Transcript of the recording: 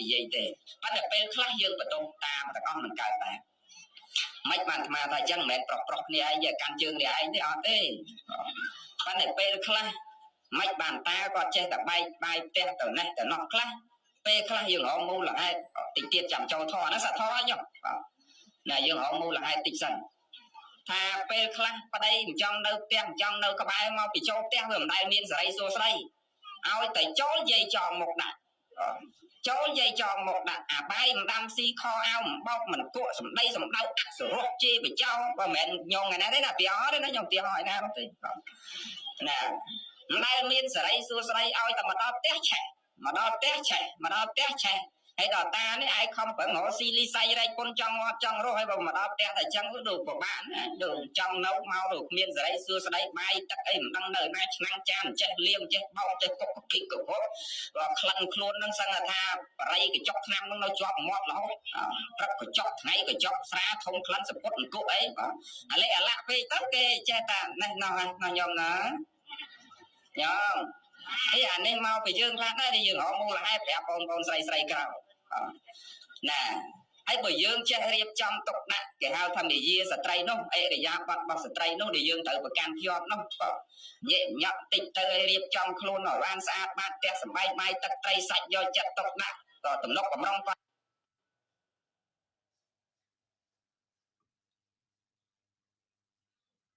និយាយទេប៉ុន្តែពេលខ្លះយើងបដុំតាមទាំងអស់មិនកើតដែរមិនបានអាត្មាថាអញ្ចឹងមិនមែនប្រុសគ្នាឯងយកកាន់ជើងនេះឯងទេអត់ទេប៉ុន្តែពេលខ្លះមិនបានតាគាត់ចេះតែបែកបាយផ្ទះទៅនេះទៅនោះខ្លះពេលខ្លះយើងរកមូលហេតុតិចទៀតចាំចូលធរណាសាធរអញ្ចឹងណាយើងរកមូលហេតុតិចសិនថាពេលខ្លះប្តីមិនចង់នៅផ្ទះមិនចង់នៅក្បែរមកពីចូលផ្ទះវាមិនដែលមានសេរីសួស្តីឲ្យតែចូលយាយចងមុខដាក់ចូលយាយចងមុខដាក់អាបាយមិនដាំស៊ីខអាវមិនបោកមិនគក់សម្ដីសម្ដៅអសរោះជេរបចោបើមិនមែនញងឯណាទេណាពីអត់ទេណាញងទីឲ្យណាទេណាមិនដែលមានសេរីសួស្តីឲ្យតែមកដល់ផ្ទះឆេះមកដល់ផ្ទះឆេះមកដល់ផ្ទះឆេះហើយដល់តានេះឯងខំប្រឹងរកស៊ីលីសៃរែកពុនចង់ងាត់ចង់រស់ហើយបើមកដល់ផ្ទះតែចឹងទៅពិបាកណាដូចចង់នៅមកទៅគ្មានសេរីសួស្តីបាយទឹកអីមិនដឹងនៅណាឆ្នាំងចានចេះលាងចេះបោកចេះកុកគិកកុកបើក្លិនខ្លួននឹងសឹងថាបរិយកញ្ចក់ឆ្នាំនឹងនៅជាប់មាត់រហូតព្រឹកកញ្ចក់ថ្ងៃកញ្ចក់ស្រាធំក្លិនសពុតអង្គុអីបងអាលេអាឡាក់ពេកទៅគេចេះតែនេះណោះណាញោមណាញោមហើយអានេះមកពីយើងខ្លះដែរយើងរកមូលហេតុប្រាប់បងប្អូនស្រីស្រីក្រៅណាហើយបើយើងចេះរៀបចំទុកដាក់គេហៅថានិយាស្ត្រីនោះអរិយាប័ត្ររបស់ស្ត្រីនោះដែលយើងត្រូវប្រកាន់ជាប់នោះញែកញក់តិចទៅឲ្យរៀបចំខ្លួនឲ្យបានស្អាតបាតផ្ទះសម្បែងបាយទឹកត្រីសាច់យកចិត្តទុកដាក់ក៏ទំនុកបំរុង